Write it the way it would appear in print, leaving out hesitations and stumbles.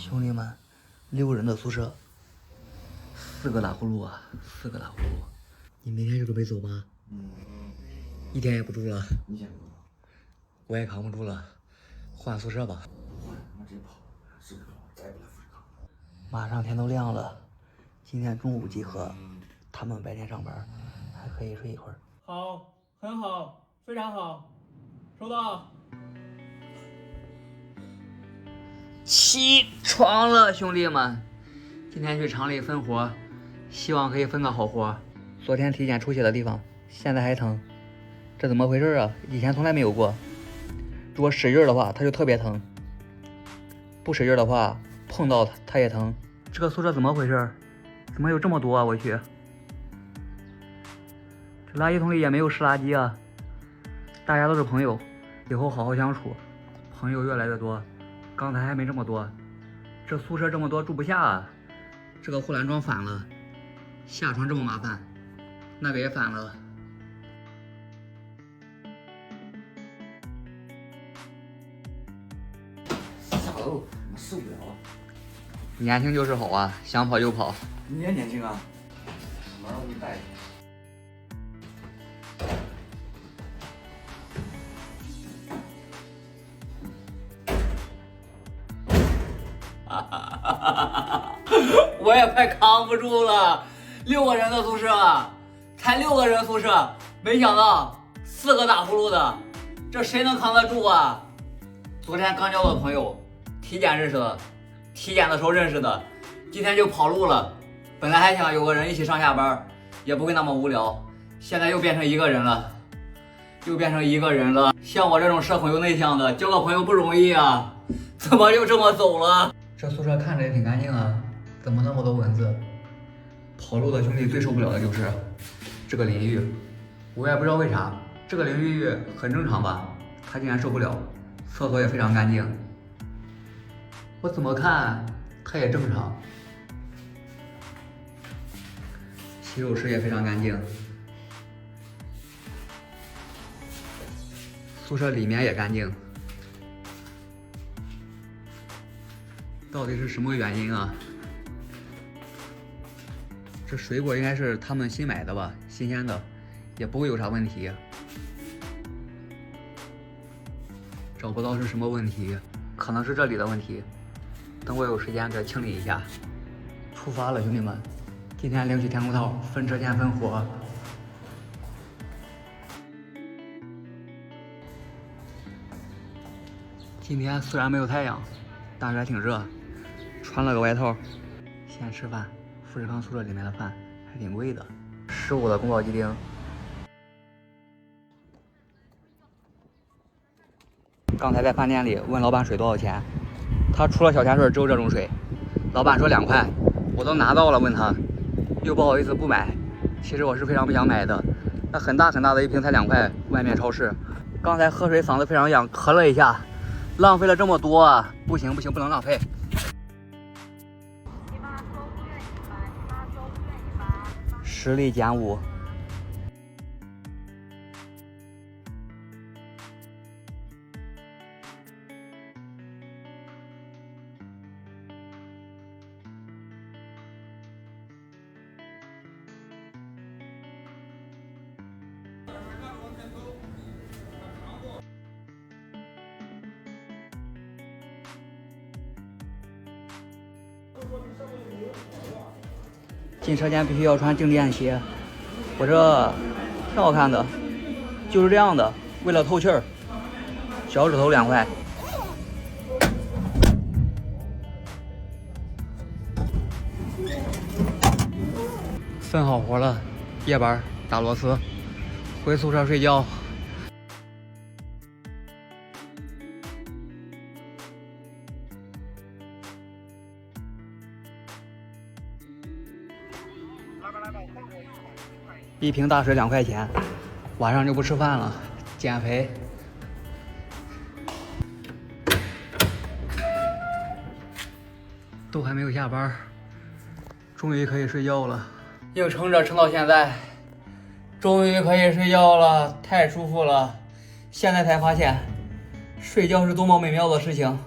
兄弟们，6个人的宿舍，4个打呼噜啊，4个打呼噜。你明天就准备走吗？一天也不住了。你先不住，我也扛不住了，换宿舍吧。换，他妈直接跑，是不是？再也不来富士康。马上天都亮了，今天中午集合，他们白天上班，还可以睡一会儿。好，很好，非常好，收到。起床了，兄弟们，今天去厂里分活，希望可以分个好活。昨天体检出血的地方，现在还疼，这怎么回事啊？以前从来没有过。如果使劲的话，它就特别疼；不使劲的话，碰到它也疼。这个宿舍怎么回事？怎么有这么多啊？我去，这垃圾桶里也没有湿垃圾啊！大家都是朋友，以后好好相处。朋友越来越多。刚才还没这么多，这宿舍这么多住不下啊！这个护栏装反了，下床这么麻烦，那个也反了。下楼，我受不了了。年轻就是好啊，想跑就跑。你也年轻啊，马上我给你带。我也快扛不住了，6个人的宿舍，才6个人宿舍，没想到4个打呼噜的，这谁能扛得住啊？昨天刚交的朋友，体检认识的，体检的时候认识的，今天就跑路了。本来还想有个人一起上下班，也不会那么无聊，现在又变成一个人了，像我这种社恐又内向的，交个朋友不容易啊，怎么就这么走了？这宿舍看着也挺干净啊，怎么那么多蚊子？跑路的兄弟最受不了的就是这个淋浴，我也不知道为啥，这个淋浴很正常吧，他竟然受不了。厕所也非常干净，我怎么看他也正常。洗手池也非常干净，宿舍里面也干净。到底是什么原因啊？这水果应该是他们新买的吧，新鲜的，也不会有啥问题。找不到是什么问题，可能是这里的问题。等我有时间再清理一下。出发了，兄弟们，今天领取天空套，分车间分活。今天虽然没有太阳，但是还挺热，穿了个外套。先吃饭，富士康宿舍里面的饭还挺贵的，15的宫保鸡丁。刚才在饭店里问老板水多少钱，他除了小泉水只有这种水，老板说2块，我都拿到了，问他又不好意思不买，其实我是非常不想买的，那很大很大的一瓶才2块，外面超市。刚才喝水嗓子非常痒，咳了一下，浪费了这么多啊，不行，不能浪费。实力减5。进车间必须要穿静电鞋，我这挺好看的，就是这样的，为了透气儿。脚趾头2块。分好活了，夜班打螺丝，回宿舍睡觉。一瓶大水2块钱，晚上就不吃饭了，减肥。都还没有下班，终于可以睡觉了。硬撑着撑到现在，终于可以睡觉了，太舒服了。现在才发现，睡觉是多么美妙的事情。